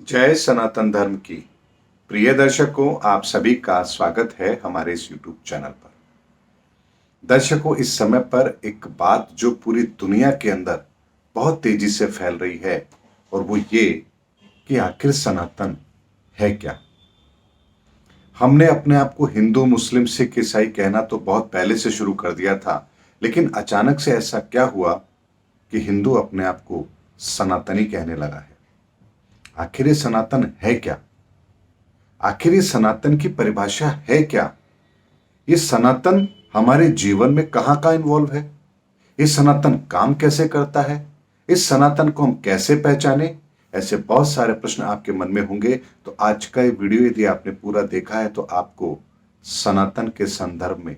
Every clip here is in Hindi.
जय सनातन धर्म की प्रिय दर्शकों, आप सभी का स्वागत है हमारे इस YouTube चैनल पर। दर्शकों, इस समय पर एक बात जो पूरी दुनिया के अंदर बहुत तेजी से फैल रही है और वो ये कि आखिर सनातन है क्या। हमने अपने आप को हिंदू, मुस्लिम, सिख, ईसाई कहना तो बहुत पहले से शुरू कर दिया था, लेकिन अचानक से ऐसा क्या हुआ कि हिंदू अपने आप को सनातनी कहने लगा है। आखिर ये सनातन है क्या? आखिर ये सनातन की परिभाषा है क्या? ये सनातन हमारे जीवन में कहां का इन्वॉल्व है? ये सनातन काम कैसे करता है? इस सनातन को हम कैसे पहचाने? ऐसे बहुत सारे प्रश्न आपके मन में होंगे। तो आज का ये वीडियो यदि आपने पूरा देखा है तो आपको सनातन के संदर्भ में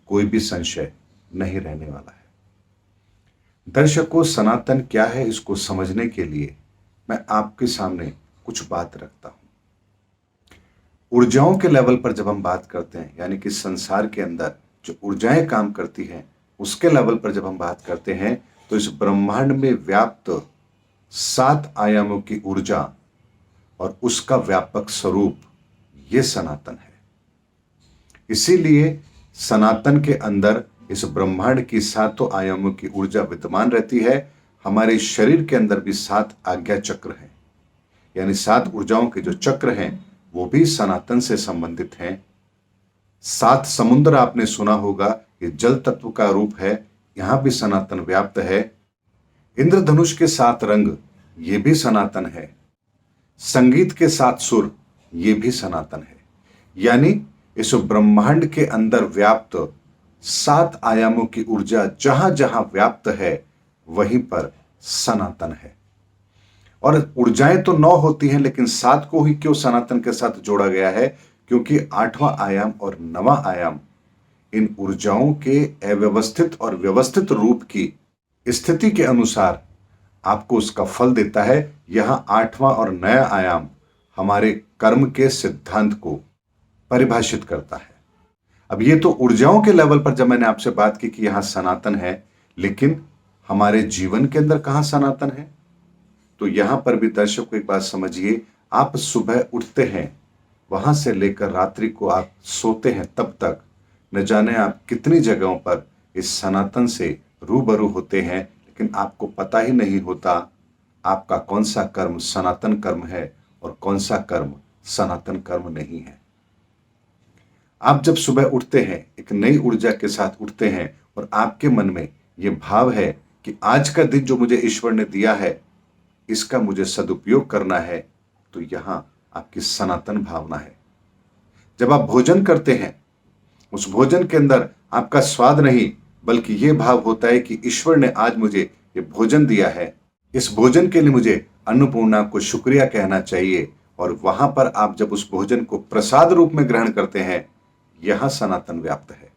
कोई भी संशय नहीं रहने वाला है। दर्शकों, सनातन क्या है इसको समझने के लिए मैं आपके सामने कुछ बात रखता हूं। ऊर्जाओं के लेवल पर जब हम बात करते हैं, यानी कि संसार के अंदर जो ऊर्जाएं काम करती हैं, उसके लेवल पर जब हम बात करते हैं तो इस ब्रह्मांड में व्याप्त 7 आयामों की ऊर्जा और उसका व्यापक स्वरूप ये सनातन है। इसीलिए सनातन के अंदर इस ब्रह्मांड की 7 आयामों की ऊर्जा विद्यमान रहती है। हमारे शरीर के अंदर भी 7 आज्ञा चक्र हैं, यानी 7 ऊर्जाओं के जो चक्र हैं वो भी सनातन से संबंधित हैं। 7 समुद्र आपने सुना होगा, ये जल तत्व का रूप है, यहां भी सनातन व्याप्त है। इंद्रधनुष के 7 रंग ये भी सनातन है। संगीत के 7 सुर ये भी सनातन है। यानी इस ब्रह्मांड के अंदर व्याप्त 7 आयामों की ऊर्जा जहां जहां व्याप्त है वहीं पर सनातन है। और ऊर्जाएं तो 9 होती हैं, लेकिन 7 को ही क्यों सनातन के साथ जोड़ा गया है? क्योंकि 8वां आयाम और 9वां आयाम इन ऊर्जाओं के अव्यवस्थित और व्यवस्थित रूप की स्थिति के अनुसार आपको उसका फल देता है। यहां 8वां और नया आयाम हमारे कर्म के सिद्धांत को परिभाषित करता है। अब ये तो ऊर्जाओं के लेवल पर जब मैंने आपसे बात की कि यहां सनातन है, लेकिन हमारे जीवन के अंदर कहां सनातन है? तो यहां पर भी दर्शकों एक बात समझिए, आप सुबह उठते हैं, वहां से लेकर रात्रि को आप सोते हैं, तब तक न जाने आप कितनी जगहों पर इस सनातन से रूबरू होते हैं, लेकिन आपको पता ही नहीं होता आपका कौन सा कर्म सनातन कर्म है और कौन सा कर्म सनातन कर्म नहीं है। आप जब सुबह उठते हैं, एक नई ऊर्जा के साथ उठते हैं और आपके मन में यह भाव है कि आज का दिन जो मुझे ईश्वर ने दिया है इसका मुझे सदुपयोग करना है, तो यहां आपकी सनातन भावना है। जब आप भोजन करते हैं, उस भोजन के अंदर आपका स्वाद नहीं बल्कि यह भाव होता है कि ईश्वर ने आज मुझे ये भोजन दिया है, इस भोजन के लिए मुझे अन्नपूर्णा को शुक्रिया कहना चाहिए। और वहां पर आप जब उस भोजन को प्रसाद रूप में ग्रहण करते हैं, यहां सनातन व्याप्त है।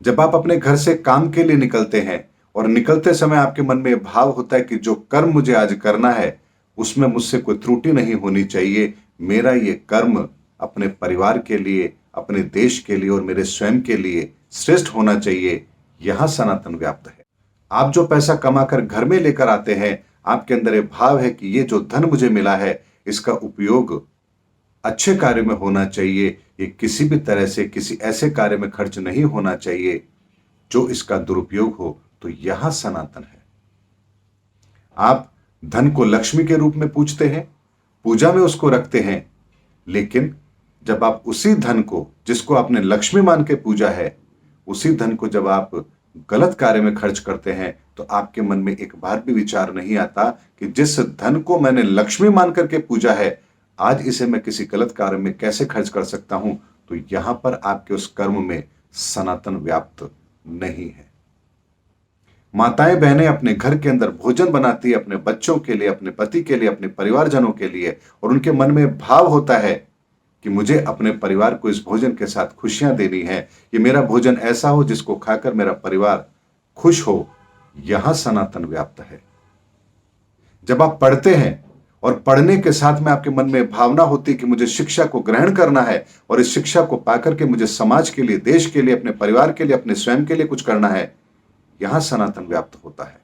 जब आप अपने घर से काम के लिए निकलते हैं और निकलते समय आपके मन में भाव होता है कि जो कर्म मुझे आज करना है उसमें मुझसे कोई त्रुटि नहीं होनी चाहिए, मेरा ये कर्म अपने परिवार के लिए, अपने देश के लिए और मेरे स्वयं के लिए श्रेष्ठ होना चाहिए, यहां सनातन व्याप्त है। आप जो पैसा कमाकर घर में लेकर आते हैं, आपके अंदर ये भाव है कि ये जो धन मुझे मिला है इसका उपयोग अच्छे कार्य में होना चाहिए, ये किसी भी तरह से किसी ऐसे कार्य में खर्च नहीं होना चाहिए जो इसका दुरुपयोग हो, तो यहां सनातन है। आप धन को लक्ष्मी के रूप में पूजते हैं, पूजा में उसको रखते हैं, लेकिन जब आप उसी धन को जिसको आपने लक्ष्मी मान के पूजा है, उसी धन को जब आप गलत कार्य में खर्च करते हैं तो आपके मन में एक बार भी विचार नहीं आता कि जिस धन को मैंने लक्ष्मी मान करके पूजा है, आज इसे मैं किसी गलत कार्य में कैसे खर्च कर सकता हूं। तो यहां पर आपके उस कर्म में सनातन व्याप्त नहीं है। माताएं बहनें अपने घर के अंदर भोजन बनाती है अपने बच्चों के लिए, अपने पति के लिए, अपने परिवारजनों के लिए, और उनके मन में भाव होता है कि मुझे अपने परिवार को इस भोजन के साथ खुशियां देनी है, ये मेरा भोजन ऐसा हो जिसको खाकर मेरा परिवार खुश हो। यहां सनातन व्याप्त है। जब आप पढ़ते हैं और पढ़ने के साथ में आपके मन में भावना होती है कि मुझे शिक्षा को ग्रहण करना है और इस शिक्षा को पाकर के मुझे समाज के लिए, देश के लिए, अपने परिवार के लिए, अपने स्वयं के लिए कुछ करना है, यहां सनातन व्याप्त होता है।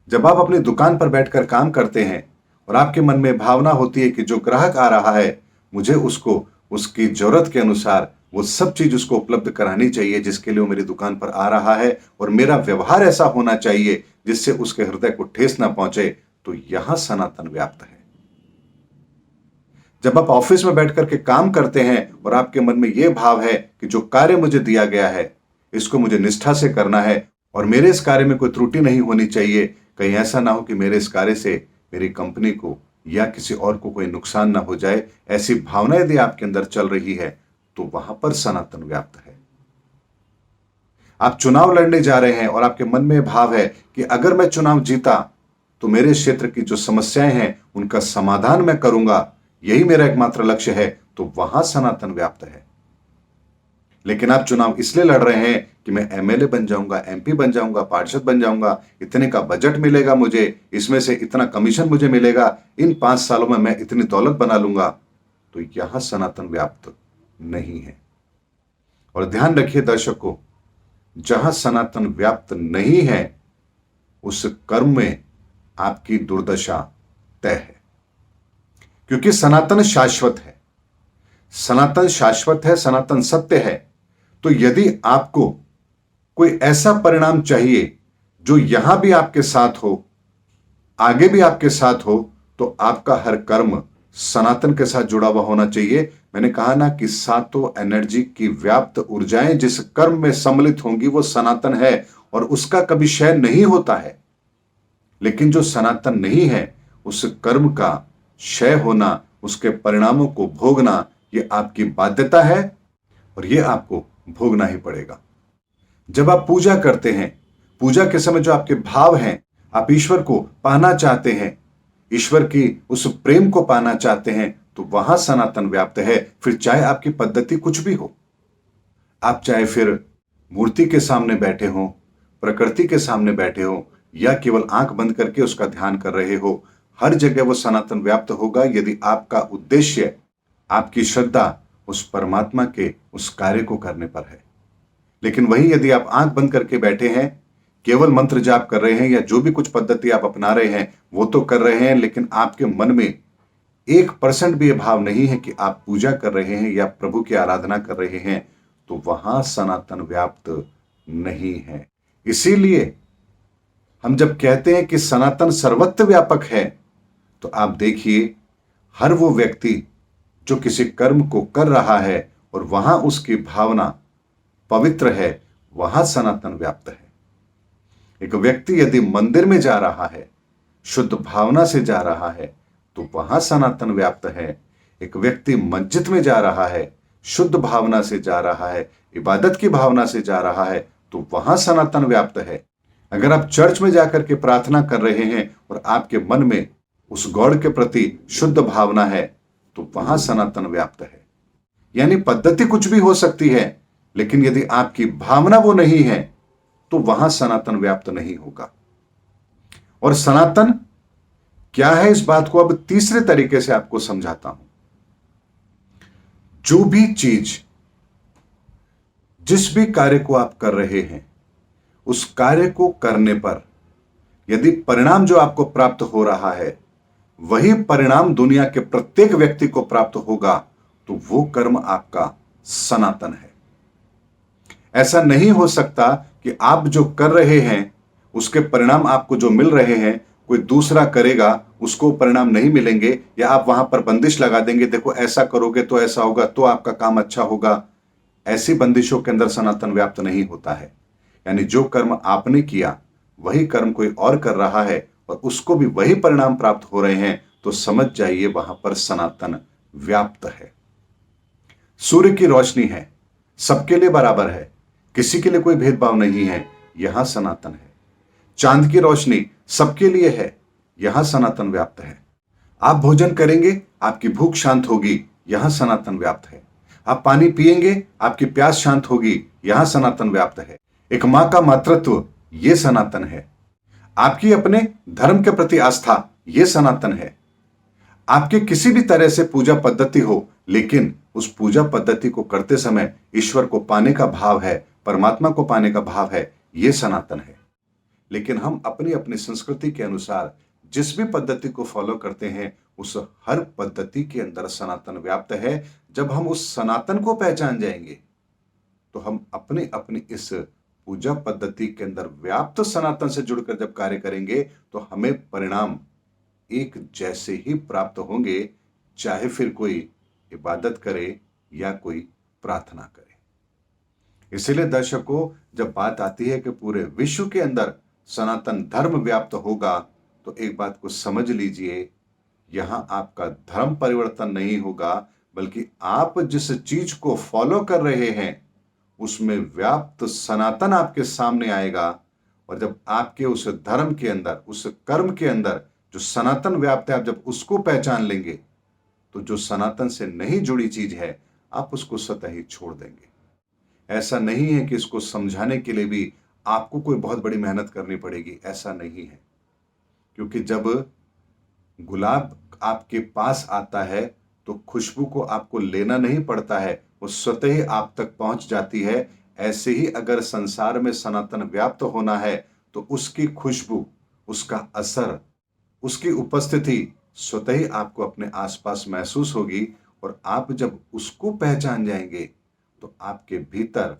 जब आप अपनी दुकान पर बैठकर काम करते हैं और आपके मन में भावना होती है कि जो ग्राहक आ रहा है मुझे उसको उसकी जरूरत के अनुसार वो सब चीज उसको उपलब्ध करानी चाहिए जिसके लिए वो मेरी दुकान पर आ रहा है, और मेरा व्यवहार ऐसा होना चाहिए जिससे उसके हृदय को ठेस ना पहुंचे, तो यहां सनातन व्याप्त है। जब आप ऑफिस में बैठ करके काम करते हैं और आपके मन में यह भाव है कि जो कार्य मुझे दिया गया है इसको मुझे निष्ठा से करना है और मेरे इस कार्य में कोई त्रुटि नहीं होनी चाहिए, कहीं ऐसा ना हो कि मेरे इस कार्य से मेरी कंपनी को या किसी और को कोई नुकसान ना हो जाए, ऐसी भावना यदि आपके अंदर चल रही है तो वहां पर सनातन व्याप्त है। आप चुनाव लड़ने जा रहे हैं और आपके मन में भाव है कि अगर मैं चुनाव जीता तो मेरे क्षेत्र की जो समस्याएं हैं उनका समाधान मैं करूंगा, यही मेरा एकमात्र लक्ष्य है, तो वहां सनातन व्याप्त है। लेकिन आप चुनाव इसलिए लड़ रहे हैं कि मैं एमएलए बन जाऊंगा, एमपी बन जाऊंगा, पार्षद बन जाऊंगा, इतने का बजट मिलेगा मुझे, इसमें से इतना कमीशन मुझे मिलेगा, इन 5 सालों में मैं इतनी दौलत बना लूंगा, तो यहां सनातन व्याप्त नहीं है। और ध्यान रखिए दर्शकों, जहां सनातन व्याप्त नहीं है उस कर्म में आपकी दुर्दशा तय है, क्योंकि सनातन शाश्वत है, सनातन शाश्वत है, सनातन सत्य है। तो यदि आपको कोई ऐसा परिणाम चाहिए जो यहां भी आपके साथ हो, आगे भी आपके साथ हो, तो आपका हर कर्म सनातन के साथ जुड़ा हुआ होना चाहिए। मैंने कहा ना कि सातों एनर्जी की व्याप्त ऊर्जाएं जिस कर्म में सम्मिलित होंगी वो सनातन है और उसका कभी क्षय नहीं होता है। लेकिन जो सनातन नहीं है उस कर्म का क्षय होना, उसके परिणामों को भोगना, ये आपकी बाध्यता है और ये आपको भोगना ही पड़ेगा। जब आप पूजा करते हैं, पूजा के समय जो आपके भाव हैं, आप ईश्वर को पाना चाहते हैं, ईश्वर की उस प्रेम को पाना चाहते हैं, तो वहां सनातन व्याप्त है। फिर चाहे आपकी पद्धति कुछ भी हो, आप चाहे फिर मूर्ति के सामने बैठे हो, प्रकृति के सामने बैठे हो, या केवल आंख बंद करके उसका ध्यान कर रहे हो, हर जगह वो सनातन व्याप्त होगा यदि आपका उद्देश्य, आपकी श्रद्धा उस परमात्मा के उस कार्य को करने पर है। लेकिन वहीं यदि आप आंख बंद करके बैठे हैं, केवल मंत्र जाप कर रहे हैं या जो भी कुछ पद्धति आप अपना रहे हैं वो तो कर रहे हैं, लेकिन आपके मन में 1% भी यह भाव नहीं है कि आप पूजा कर रहे हैं या प्रभु की आराधना कर रहे हैं, तो वहां सनातन व्याप्त नहीं है। इसीलिए हम जब कहते हैं कि सनातन सर्वत्र व्यापक है, तो आप देखिए हर वो व्यक्ति जो किसी कर्म को कर रहा है और वहां उसकी भावना पवित्र है, वहां सनातन व्याप्त है। एक व्यक्ति यदि मंदिर में जा रहा है, शुद्ध भावना से जा रहा है, तो वहां सनातन व्याप्त है। एक व्यक्ति मस्जिद में जा रहा है, शुद्ध भावना से जा रहा है, इबादत की भावना से जा रहा है, तो वहां सनातन व्याप्त है। अगर आप चर्च में जाकर के प्रार्थना कर रहे हैं और आपके मन में उस गॉड के प्रति शुद्ध भावना है, तो वहां सनातन व्याप्त है। यानी पद्धति कुछ भी हो सकती है, लेकिन यदि आपकी भावना वो नहीं है तो वहां सनातन व्याप्त नहीं होगा। और सनातन क्या है, इस बात को अब तीसरे तरीके से आपको समझाता हूं। जो भी चीज, जिस भी कार्य को आप कर रहे हैं, उस कार्य को करने पर यदि परिणाम जो आपको प्राप्त हो रहा है वही परिणाम दुनिया के प्रत्येक व्यक्ति को प्राप्त होगा, तो वो कर्म आपका सनातन है। ऐसा नहीं हो सकता कि आप जो कर रहे हैं उसके परिणाम आपको जो मिल रहे हैं कोई दूसरा करेगा, उसको परिणाम नहीं मिलेंगे, या आप वहां पर बंदिश लगा देंगे, देखो ऐसा करोगे तो ऐसा होगा, तो आपका काम अच्छा होगा। ऐसी बंदिशों के अंदर सनातन व्याप्त नहीं होता है। यानी जो कर्म आपने किया वही कर्म कोई और कर रहा है और उसको भी वही परिणाम प्राप्त हो रहे हैं, तो समझ जाइए वहां पर सनातन व्याप्त है। सूर्य की रोशनी है, सबके लिए बराबर है, किसी के लिए कोई भेदभाव नहीं है, यहां सनातन है। चांद की रोशनी सबके लिए है, यहां सनातन व्याप्त है। आप भोजन करेंगे, आपकी भूख शांत होगी, यहां सनातन व्याप्त है। आप पानी पिएंगे, आपकी प्यास शांत होगी, यहां सनातन व्याप्त है। एक मां का मातृत्व, यह सनातन है। आपकी अपने धर्म के प्रति आस्था, यह सनातन है। आपके किसी भी तरह से पूजा पद्धति हो, लेकिन उस पूजा पद्धति को करते समय ईश्वर को पाने का भाव है, परमात्मा को पाने का भाव है, यह सनातन है। लेकिन हम अपनी अपनी संस्कृति के अनुसार जिस भी पद्धति को फॉलो करते हैं उस हर पद्धति के अंदर सनातन व्याप्त है। जब हम उस सनातन को पहचान जाएंगे तो हम अपने अपनी इस पूजा पद्धति के अंदर व्याप्त सनातन से जुड़कर जब कार्य करेंगे तो हमें परिणाम एक जैसे ही प्राप्त होंगे, चाहे फिर कोई इबादत करे या कोई प्रार्थना करे। इसीलिए दर्शकों, जब बात आती है कि पूरे विश्व के अंदर सनातन धर्म व्याप्त होगा तो एक बात को समझ लीजिए, यहां आपका धर्म परिवर्तन नहीं होगा, बल्कि आप जिस चीज को फॉलो कर रहे हैं उसमें व्याप्त सनातन आपके सामने आएगा। और जब आपके उस धर्म के अंदर, उस कर्म के अंदर जो सनातन व्याप्त है, आप जब उसको पहचान लेंगे तो जो सनातन से नहीं जुड़ी चीज है आप उसको स्वतः ही छोड़ देंगे। ऐसा नहीं है कि इसको समझाने के लिए भी आपको कोई बहुत बड़ी मेहनत करनी पड़ेगी, ऐसा नहीं है। क्योंकि जब गुलाब आपके पास आता है तो खुशबू को आपको लेना नहीं पड़ता है, वो स्वतः ही आप तक पहुंच जाती है। ऐसे ही अगर संसार में सनातन व्याप्त होना है तो उसकी खुशबू, उसका असर, उसकी उपस्थिति स्वतः ही आपको अपने आसपास महसूस होगी। और आप जब उसको पहचान जाएंगे तो आपके भीतर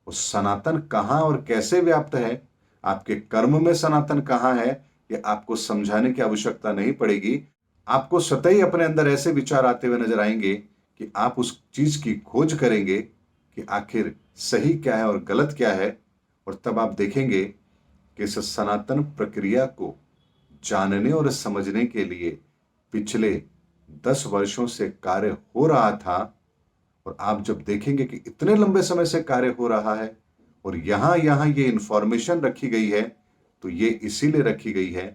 वो सनातन कहां और कैसे व्याप्त है, आपके कर्म में सनातन कहां है, ये आपको समझाने की आवश्यकता नहीं पड़ेगी। आपको स्वतः ही अपने अंदर ऐसे विचार आते हुए नजर आएंगे कि आप उस चीज की खोज करेंगे कि आखिर सही क्या है और गलत क्या है। और तब आप देखेंगे कि इस सनातन प्रक्रिया को जानने और समझने के लिए पिछले 10 वर्षों से कार्य हो रहा था। और आप जब देखेंगे कि इतने लंबे समय से कार्य हो रहा है और यहां यहां ये इंफॉर्मेशन रखी गई है, तो ये इसीलिए रखी गई है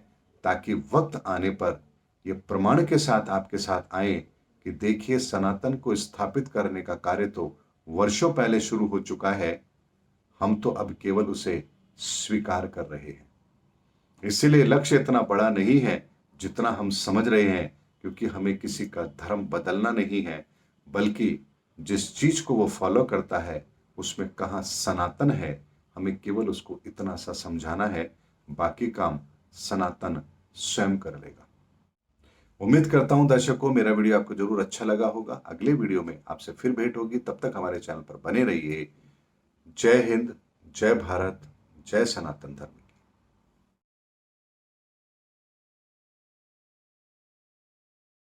ताकि वक्त आने पर ये प्रमाण के साथ आपके साथ आए कि देखिए, सनातन को स्थापित करने का कार्य तो वर्षों पहले शुरू हो चुका है, हम तो अब केवल उसे स्वीकार कर रहे हैं। इसीलिए लक्ष्य इतना बड़ा नहीं है जितना हम समझ रहे हैं, क्योंकि हमें किसी का धर्म बदलना नहीं है, बल्कि जिस चीज को वो फॉलो करता है उसमें कहाँ सनातन है, हमें केवल उसको इतना सा समझाना है। बाकी काम सनातन स्वयं कर लेगा। उम्मीद करता हूं दर्शकों, मेरा वीडियो आपको जरूर अच्छा लगा होगा। अगले वीडियो में आपसे फिर भेंट होगी, तब तक हमारे चैनल पर बने रहिए। जय हिंद, जय भारत, जय सनातन धर्म।